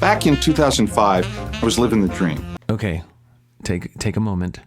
Back in 2005, I was living the dream. Okay, take a moment.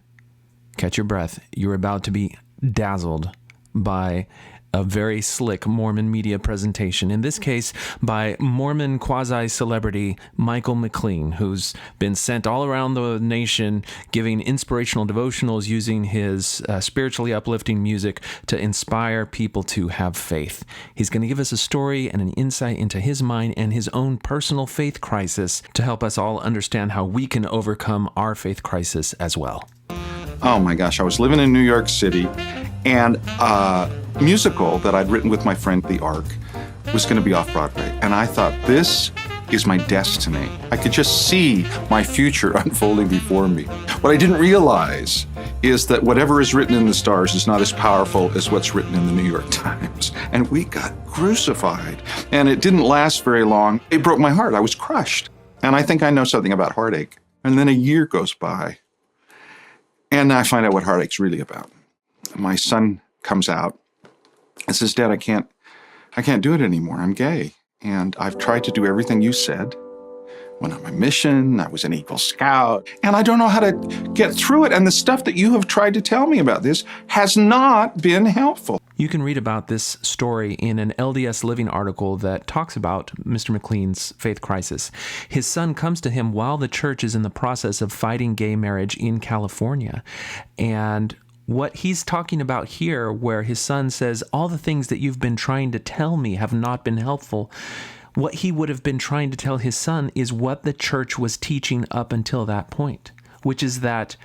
Catch your breath. You're about to be dazzled by a very slick Mormon media presentation, in this case by Mormon quasi-celebrity Michael Mclean, who's been sent all around the nation giving inspirational devotionals using his spiritually uplifting music to inspire people to have faith. He's going to give us a story and an insight into his mind and his own personal faith crisis to help us all understand how we can overcome our faith crisis as well. Oh my gosh, I was living in New York City, and a musical that I'd written with my friend, The Ark, was going to be off Broadway. And I thought, this is my destiny. I could just see my future unfolding before me. What I didn't realize is that whatever is written in the stars is not as powerful as what's written in the New York Times. And we got crucified. And it didn't last very long. It broke my heart. I was crushed. And I think I know something about heartache. And then a year goes by. And I find out what heartache's really about. My son comes out and says, Dad, I can't do it anymore. I'm gay. And I've tried to do everything you said. Went on my mission. I was an Eagle Scout. And I don't know how to get through it. And the stuff that you have tried to tell me about this has not been helpful. You can read about this story in an LDS Living article that talks about Mr. Mclean's faith crisis. His son comes to him while the church is in the process of fighting gay marriage in California. And what he's talking about here, where his son says, all the things that you've been trying to tell me have not been helpful, what he would have been trying to tell his son is what the church was teaching up until that point, which is that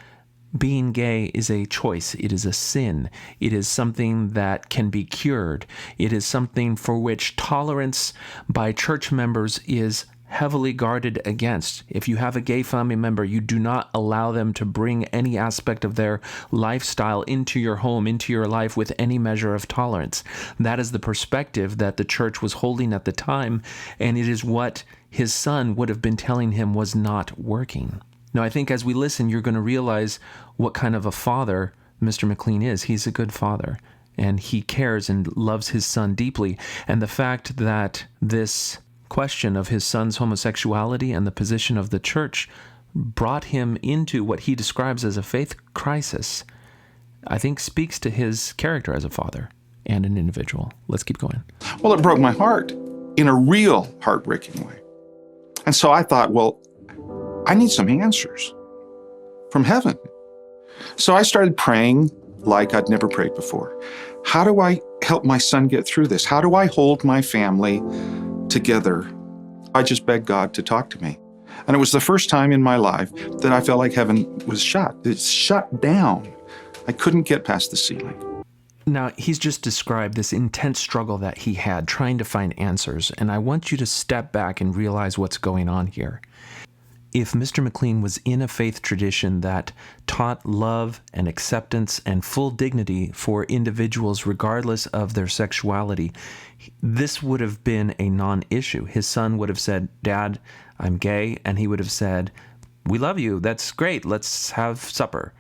being gay is a choice. It is a sin. It is something that can be cured. It is something for which tolerance by church members is heavily guarded against. If you have a gay family member, you do not allow them to bring any aspect of their lifestyle into your home, into your life with any measure of tolerance. That is the perspective that the church was holding at the time, and it is what his son would have been telling him was not working. Now, I think as we listen, you're going to realize what kind of a father Mr. Mclean is. He's a good father, and he cares and loves his son deeply. And the fact that this question of his son's homosexuality and the position of the church brought him into what he describes as a faith crisis, I think speaks to his character as a father and an individual. Let's keep going. Well, it broke my heart in a real heartbreaking way. And so I thought, well, I need some answers from heaven. So I started praying like I'd never prayed before. How do I help my son get through this? How do I hold my family together? I just begged God to talk to me. And it was the first time in my life that I felt like heaven was shut. It's shut down. I couldn't get past the ceiling. Now, he's just described this intense struggle that he had trying to find answers, and I want you to step back and realize what's going on here. If Mr. Mclean was in a faith tradition that taught love and acceptance and full dignity for individuals regardless of their sexuality, this would have been a non-issue. His son would have said, Dad, I'm gay, and he would have said, we love you, that's great, let's have supper.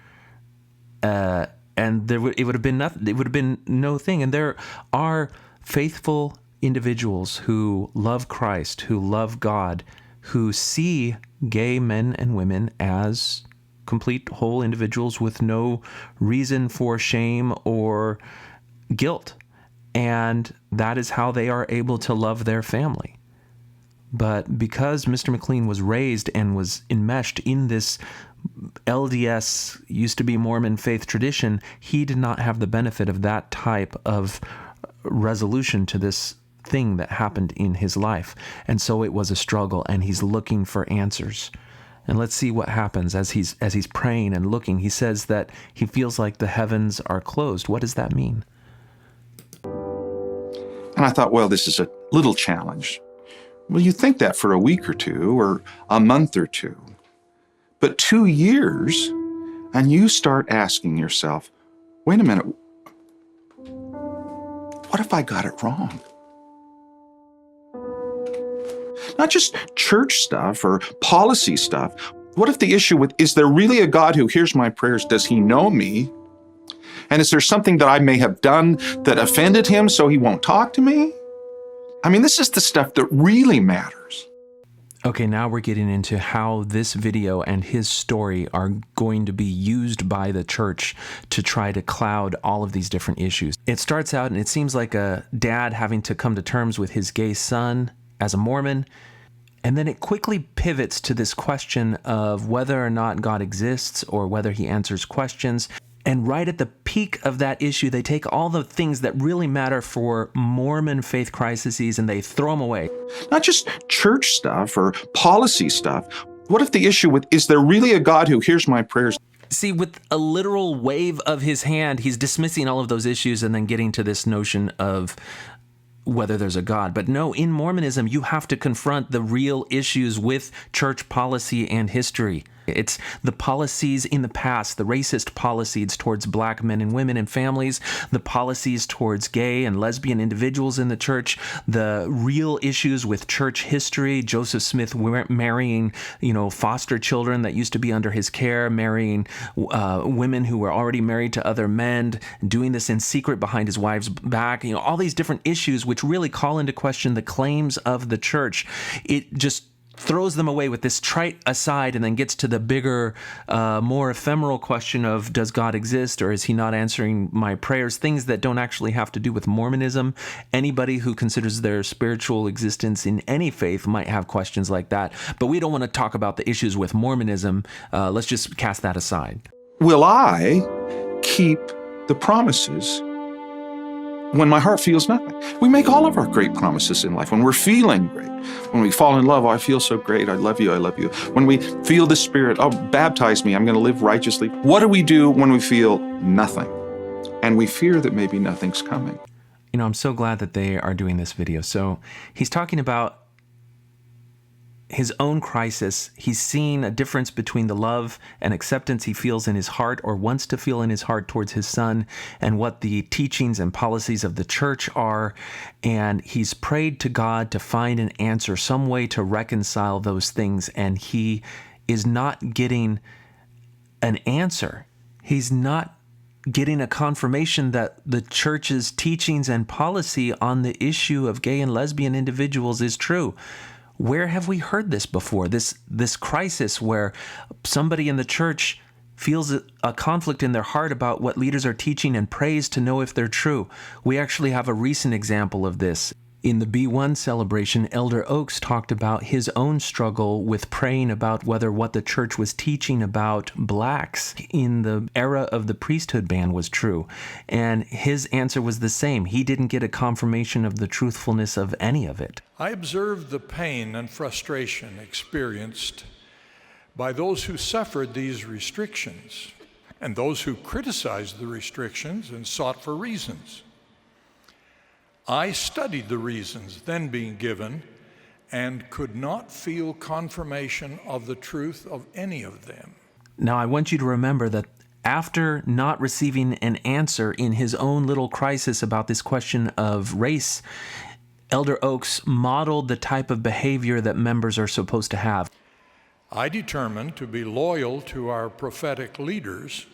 And it would have been nothing. It would have been no thing. And there are faithful individuals who love Christ, who love God, who see gay men and women as complete whole individuals with no reason for shame or guilt. And that is how they are able to love their family. But because Mr. Mclean was raised and was enmeshed in this LDS, used to be Mormon faith tradition, he did not have the benefit of that type of resolution to this thing that happened in his life. And so it was a struggle, and he's looking for answers. And let's see what happens as he's praying and looking. He says that he feels like the heavens are closed. What does that mean? And I thought, well, this is a little challenge. Well, you think that for a week or two or a month or two. But 2 years, and you start asking yourself, wait a minute, what if I got it wrong? Not just church stuff or policy stuff. What if the issue with, is there really a God who hears my prayers? Does he know me? And is there something that I may have done that offended him so he won't talk to me? I mean, this is the stuff that really matters. Okay, now we're getting into how this video and his story are going to be used by the church to try to cloud all of these different issues. It starts out and it seems like a dad having to come to terms with his gay son as a Mormon. And then it quickly pivots to this question of whether or not God exists or whether he answers questions. And right at the peak of that issue, they take all the things that really matter for Mormon faith crises and they throw them away. Not just church stuff or policy stuff. What if the issue with, is there really a God who hears my prayers? See, with a literal wave of his hand, he's dismissing all of those issues and then getting to this notion of whether there's a God. But no, in Mormonism, you have to confront the real issues with church policy and history. It's the policies in the past, the racist policies towards black men and women and families, the policies towards gay and lesbian individuals in the church, the real issues with church history, Joseph Smith marrying, foster children that used to be under his care, marrying women who were already married to other men, doing this in secret behind his wife's back, all these different issues which really call into question the claims of the church. It just throws them away with this trite aside and then gets to the bigger, more ephemeral question of, does God exist or is he not answering my prayers? Things that don't actually have to do with Mormonism. Anybody who considers their spiritual existence in any faith might have questions like that. But we don't want to talk about the issues with Mormonism. Let's just cast that aside. Will I keep the promises when my heart feels nothing? We make all of our great promises in life when we're feeling great. When we fall in love, oh, I feel so great. I love you. I love you. When we feel the Spirit, oh, baptize me. I'm going to live righteously. What do we do when we feel nothing? And we fear that maybe nothing's coming. I'm so glad that they are doing this video. So he's talking about his own crisis. He's seen a difference between the love and acceptance he feels in his heart or wants to feel in his heart towards his son and what the teachings and policies of the church are. And he's prayed to God to find an answer, some way to reconcile those things. And he is not getting an answer. He's not getting a confirmation that the church's teachings and policy on the issue of gay and lesbian individuals is true. Where have we heard this before? This crisis where somebody in the church feels a conflict in their heart about what leaders are teaching and prays to know if they're true. We actually have a recent example of this. In the B1 celebration, Elder Oaks talked about his own struggle with praying about whether what the church was teaching about blacks in the era of the priesthood ban was true. And his answer was the same. He didn't get a confirmation of the truthfulness of any of it. I observed the pain and frustration experienced by those who suffered these restrictions and those who criticized the restrictions and sought for reasons. I studied the reasons then being given and could not feel confirmation of the truth of any of them. Now, I want you to remember that after not receiving an answer in his own little crisis about this question of race, Elder Oaks modeled the type of behavior that members are supposed to have. I determined to be loyal to our prophetic leaders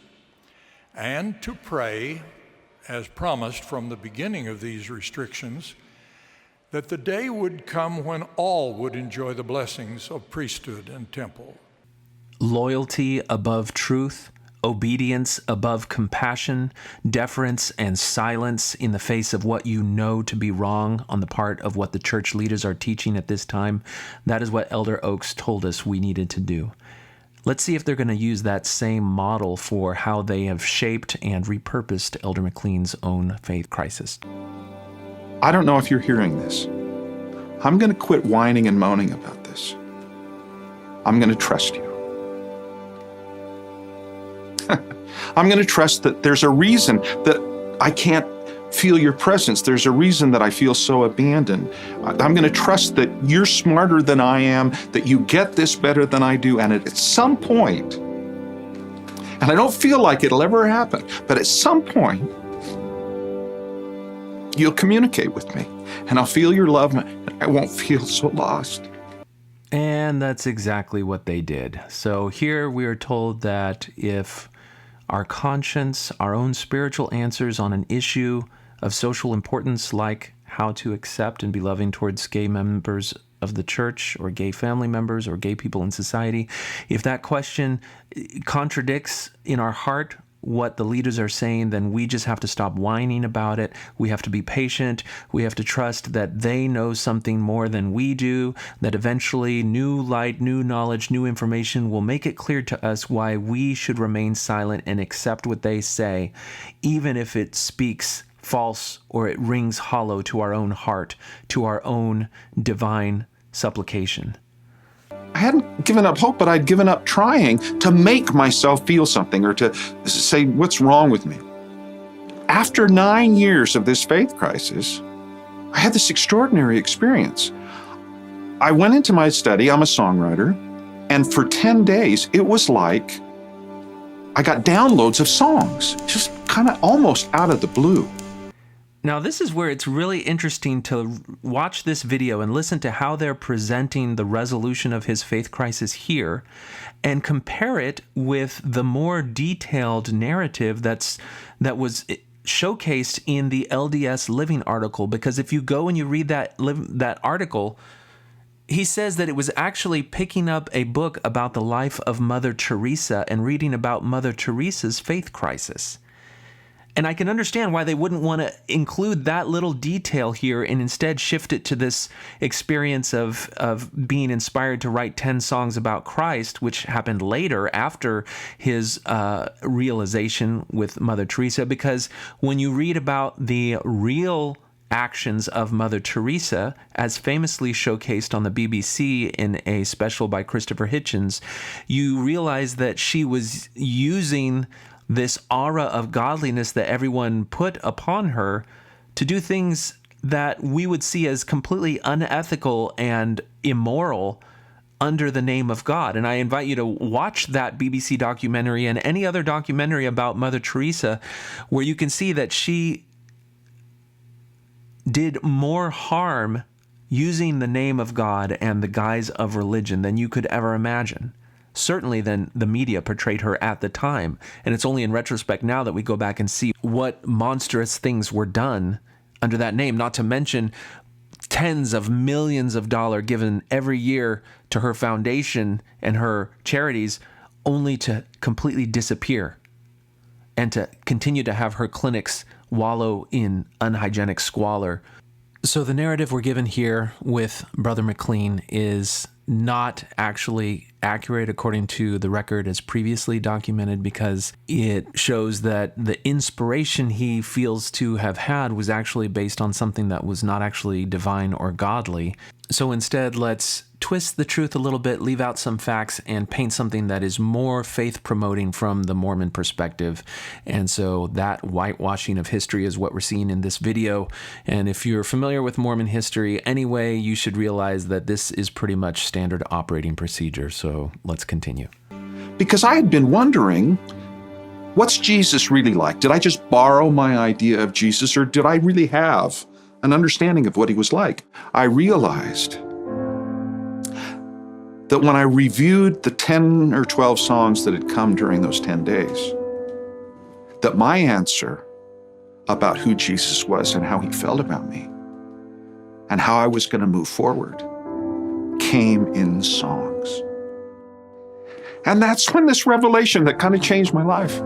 and to pray, as promised from the beginning of these restrictions, that the day would come when all would enjoy the blessings of priesthood and temple. Loyalty above truth, obedience above compassion, deference and silence in the face of what you know to be wrong on the part of what the church leaders are teaching at this time. That is what Elder Oaks told us we needed to do. Let's see if they're going to use that same model for how they have shaped and repurposed Elder Mclean's own faith crisis. I don't know if you're hearing this. I'm going to quit whining and moaning about this. I'm going to trust you. I'm going to trust that there's a reason that I can't feel your presence. There's a reason that I feel so abandoned. I'm going to trust that you're smarter than I am, that you get this better than I do, and at some point, and I don't feel like it'll ever happen, but at some point, you'll communicate with me, and I'll feel your love, and I won't feel so lost. And that's exactly what they did. So here we are told that if our conscience, our own spiritual answers on an issue of social importance like how to accept and be loving towards gay members of the church or gay family members or gay people in society, if that question contradicts in our heart what the leaders are saying, then we just have to stop whining about it. We have to be patient. We have to trust that they know something more than we do, that eventually new light, new knowledge, new information will make it clear to us why we should remain silent and accept what they say, even if it speaks false or it rings hollow to our own heart, to our own divine supplication. I hadn't given up hope, but I'd given up trying to make myself feel something or to say, what's wrong with me? After 9 years of this faith crisis, I had this extraordinary experience. I went into my study, I'm a songwriter, and for 10 days, it was like I got downloads of songs, just kind of almost out of the blue. Now, this is where it's really interesting to watch this video and listen to how they're presenting the resolution of his faith crisis here and compare it with the more detailed narrative that was showcased in the LDS Living article. Because if you go and you read that article, he says that it was actually picking up a book about the life of Mother Teresa and reading about Mother Teresa's faith crisis. And I can understand why they wouldn't want to include that little detail here and instead shift it to this experience of being inspired to write 10 songs about Christ, which happened later after his realization with Mother Teresa. Because when you read about the real actions of Mother Teresa, as famously showcased on the BBC in a special by Christopher Hitchens, you realize that she was using this aura of godliness that everyone put upon her to do things that we would see as completely unethical and immoral under the name of God. And I invite you to watch that BBC documentary and any other documentary about Mother Teresa, where you can see that she did more harm using the name of God and the guise of religion than you could ever imagine. Certainly than the media portrayed her at the time. And it's only in retrospect now that we go back and see what monstrous things were done under that name, not to mention tens of millions of dollars given every year to her foundation and her charities, only to completely disappear and to continue to have her clinics wallow in unhygienic squalor. So the narrative we're given here with Brother Mclean is not actually accurate according to the record as previously documented, because it shows that the inspiration he feels to have had was actually based on something that was not actually divine or godly. So instead, let's twist the truth a little bit, leave out some facts, and paint something that is more faith-promoting from the Mormon perspective. And so that whitewashing of history is what we're seeing in this video. And if you're familiar with Mormon history anyway, you should realize that this is pretty much standard operating procedure. So let's continue. Because I had been wondering, what's Jesus really like? Did I just borrow my idea of Jesus, or did I really have an understanding of what he was like? I realized that when I reviewed the 10 or 12 songs that had come during those 10 days, that my answer about who Jesus was and how he felt about me and how I was going to move forward came in songs. And that's when this revelation that kind of changed my life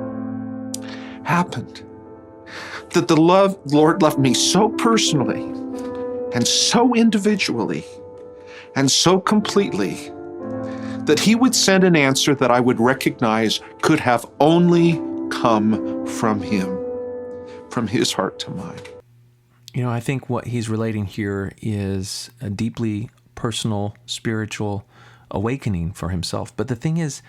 happened. That the Lord loved me so personally and so individually and so completely that he would send an answer that I would recognize could have only come from him, from his heart to mine. You know, I think what he's relating here is a deeply personal, spiritual awakening for himself. But the thing is,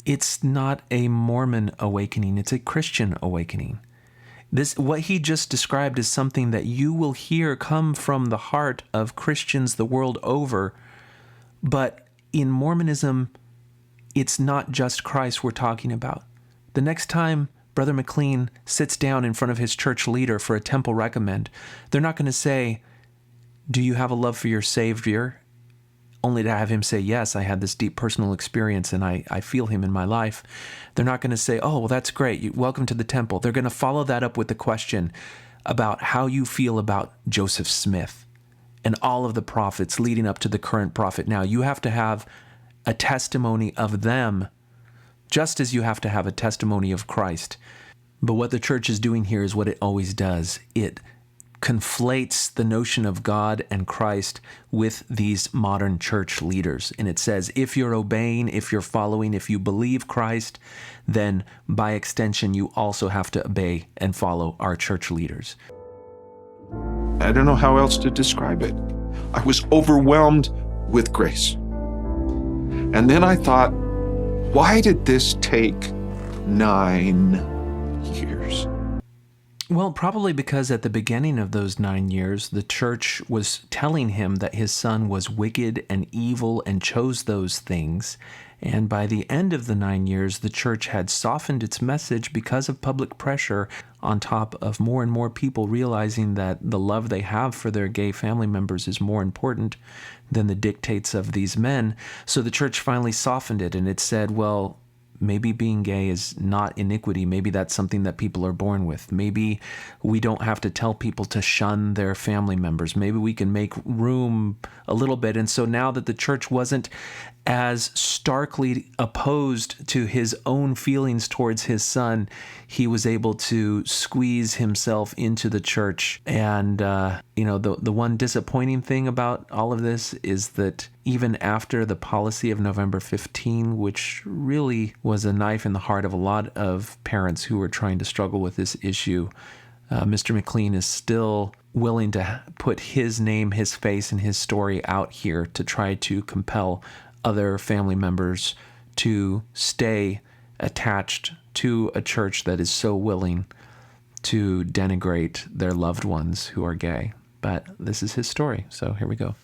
it's not a Mormon awakening, it's a Christian awakening. What he just described is something that you will hear come from the heart of Christians the world over. But in Mormonism, it's not just Christ we're talking about. The next time Brother Mclean sits down in front of his church leader for a temple recommend, they're not going to say, "Do you have a love for your Savior?" Only to have him say, "Yes, I had this deep personal experience and I feel him in my life." They're not going to say, "Oh, well, that's great. Welcome to the temple." They're going to follow that up with the question about how you feel about Joseph Smith and all of the prophets leading up to the current prophet now. You have to have a testimony of them, just as you have to have a testimony of Christ. But what the church is doing here is what it always does. It conflates the notion of God and Christ with these modern church leaders. And it says, if you're obeying, if you're following, if you believe Christ, then by extension, you also have to obey and follow our church leaders. I don't know how else to describe it. I was overwhelmed with grace. And then I thought, why did this take 9 years? Well, probably because at the beginning of those 9 years, the church was telling him that his son was wicked and evil and chose those things. And by the end of the 9 years, the church had softened its message because of public pressure, on top of more and more people realizing that the love they have for their gay family members is more important than the dictates of these men. So the church finally softened it, and it said, well, maybe being gay is not iniquity. Maybe that's something that people are born with. Maybe we don't have to tell people to shun their family members. Maybe we can make room a little bit. And so now that the church wasn't as starkly opposed to his own feelings towards his son, he was able to squeeze himself into the church. And, the one disappointing thing about all of this is that even after the policy of November 15, which really was a knife in the heart of a lot of parents who were trying to struggle with this issue, Mr. McLean is still willing to put his name, his face, and his story out here to try to compel other family members to stay attached to a church that is so willing to denigrate their loved ones who are gay. But this is his story, so here we go.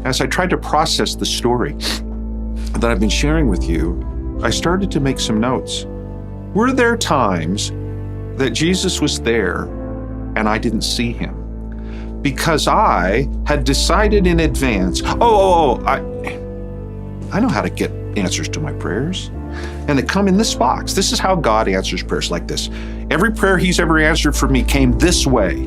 As I tried to process the story that I've been sharing with you, I started to make some notes. Were there times that Jesus was there and I didn't see him? Because I had decided in advance, I know how to get answers to my prayers. And they come in this box. This is how God answers prayers, like this. Every prayer he's ever answered for me came this way.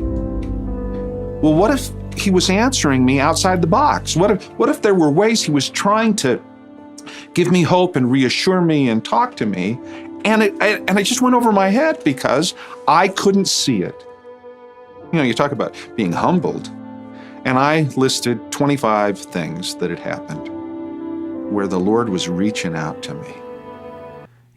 Well, what if he was answering me outside the box? What if there were ways he was trying to give me hope and reassure me and talk to me, and it just went over my head because I couldn't see it? You talk about being humbled, and I listed 25 things that had happened where the Lord was reaching out to me.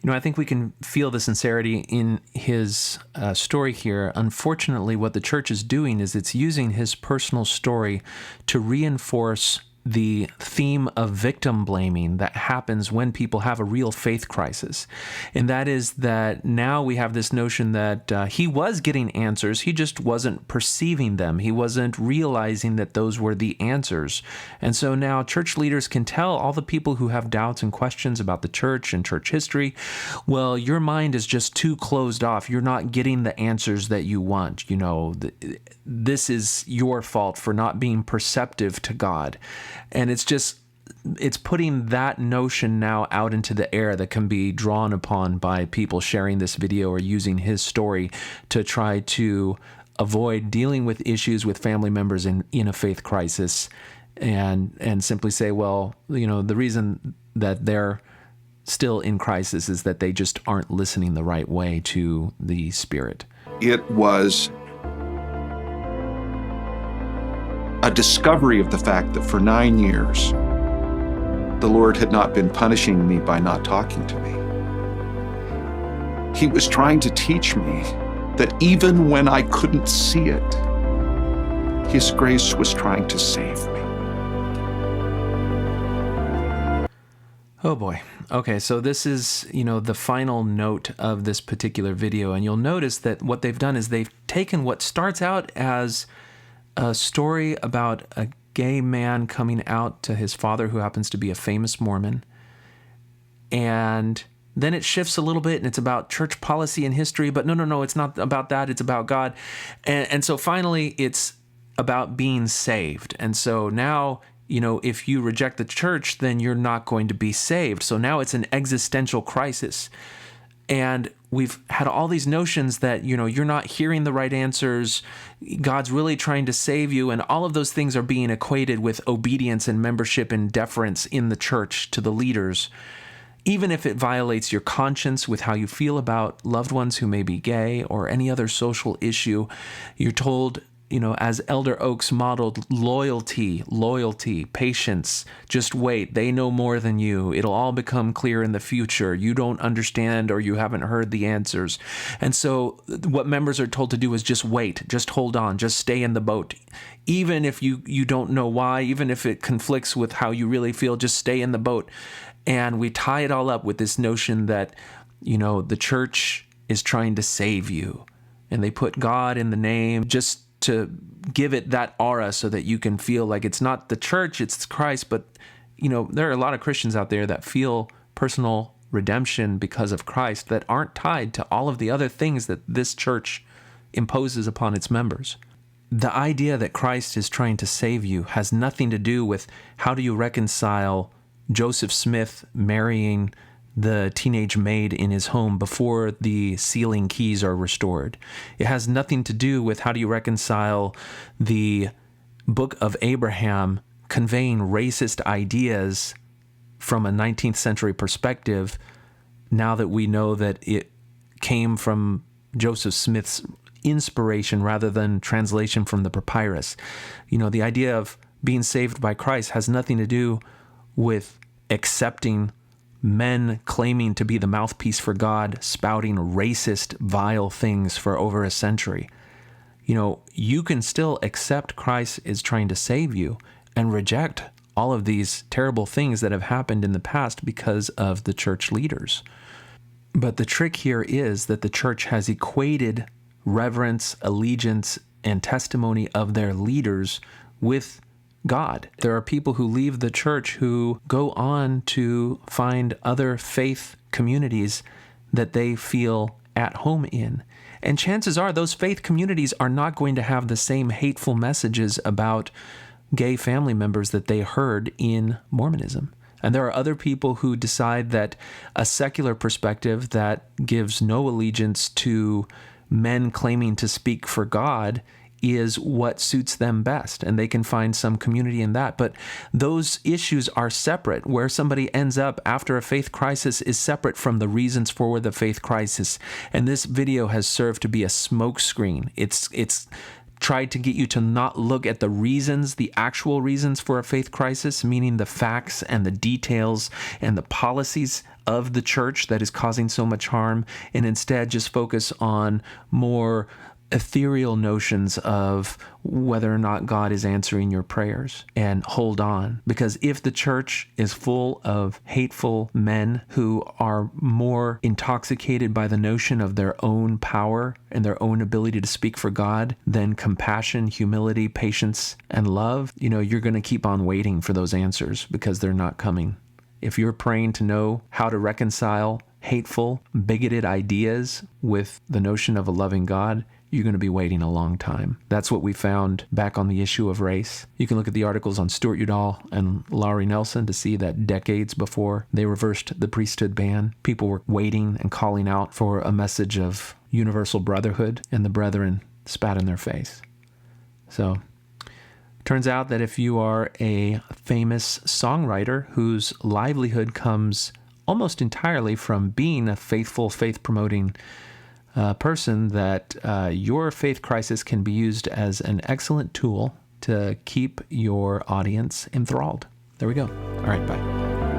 I think we can feel the sincerity in his story here. Unfortunately, what the church is doing is it's using his personal story to reinforce the theme of victim blaming that happens when people have a real faith crisis. And that is that now we have this notion that he was getting answers, he just wasn't perceiving them. He wasn't realizing that those were the answers. And so now church leaders can tell all the people who have doubts and questions about the church and church history, well, your mind is just too closed off. You're not getting the answers that you want. This is your fault for not being perceptive to God. And it's putting that notion now out into the air that can be drawn upon by people sharing this video or using his story to try to avoid dealing with issues with family members in a faith crisis, and simply say, well, the reason that they're still in crisis is that they just aren't listening the right way to the Spirit. It was a discovery of the fact that for 9 years, the Lord had not been punishing me by not talking to me. He was trying to teach me that even when I couldn't see it, His grace was trying to save me. Oh boy. Okay, so this is, the final note of this particular video, and you'll notice that what they've done is they've taken what starts out as a story about a gay man coming out to his father, who happens to be a famous Mormon, and then it shifts a little bit and it's about church policy and history, but no, it's not about that, it's about God. And so finally it's about being saved. And so now, if you reject the church, then you're not going to be saved. So now it's an existential crisis. And we've had all these notions that, you're not hearing the right answers. God's really trying to save you. And all of those things are being equated with obedience and membership and deference in the church to the leaders. Even if it violates your conscience with how you feel about loved ones who may be gay or any other social issue, you're told, as Elder Oaks modeled, loyalty, patience, just wait. They know more than you. It'll all become clear in the future. You don't understand or you haven't heard the answers. And so what members are told to do is just wait, just hold on, just stay in the boat. Even if you don't know why, even if it conflicts with how you really feel, just stay in the boat. And we tie it all up with this notion that, the church is trying to save you. And they put God in the name just to give it that aura so that you can feel like it's not the church, it's Christ. But, there are a lot of Christians out there that feel personal redemption because of Christ that aren't tied to all of the other things that this church imposes upon its members. The idea that Christ is trying to save you has nothing to do with how do you reconcile Joseph Smith marrying the teenage maid in his home before the sealing keys are restored. It has nothing to do with how do you reconcile the book of Abraham conveying racist ideas from a 19th century perspective, now that we know that it came from Joseph Smith's inspiration rather than translation from the papyrus. The idea of being saved by Christ has nothing to do with accepting men claiming to be the mouthpiece for God, spouting racist, vile things for over a century. You can still accept Christ is trying to save you and reject all of these terrible things that have happened in the past because of the church leaders. But the trick here is that the church has equated reverence, allegiance, and testimony of their leaders with God. There are people who leave the church who go on to find other faith communities that they feel at home in. And chances are those faith communities are not going to have the same hateful messages about gay family members that they heard in Mormonism. And there are other people who decide that a secular perspective that gives no allegiance to men claiming to speak for God is what suits them best, and they can find some community in that. But those issues are separate. Where somebody ends up after a faith crisis is separate from the reasons for the faith crisis. And this video has served to be a smokescreen. It's tried to get you to not look at the reasons, the actual reasons for a faith crisis, meaning the facts and the details and the policies of the church that is causing so much harm, and instead just focus on more ethereal notions of whether or not God is answering your prayers. And hold on, because if the church is full of hateful men who are more intoxicated by the notion of their own power and their own ability to speak for God than compassion, humility, patience, and love, you're going to keep on waiting for those answers because they're not coming. If you're praying to know how to reconcile hateful, bigoted ideas with the notion of a loving God, you're going to be waiting a long time. That's what we found back on the issue of race. You can look at the articles on Stuart Udall and Laurie Nelson to see that decades before they reversed the priesthood ban, people were waiting and calling out for a message of universal brotherhood, and the brethren spat in their face. So, turns out that if you are a famous songwriter whose livelihood comes almost entirely from being a faithful, faith-promoting person, that your faith crisis can be used as an excellent tool to keep your audience enthralled. There we go. All right, bye.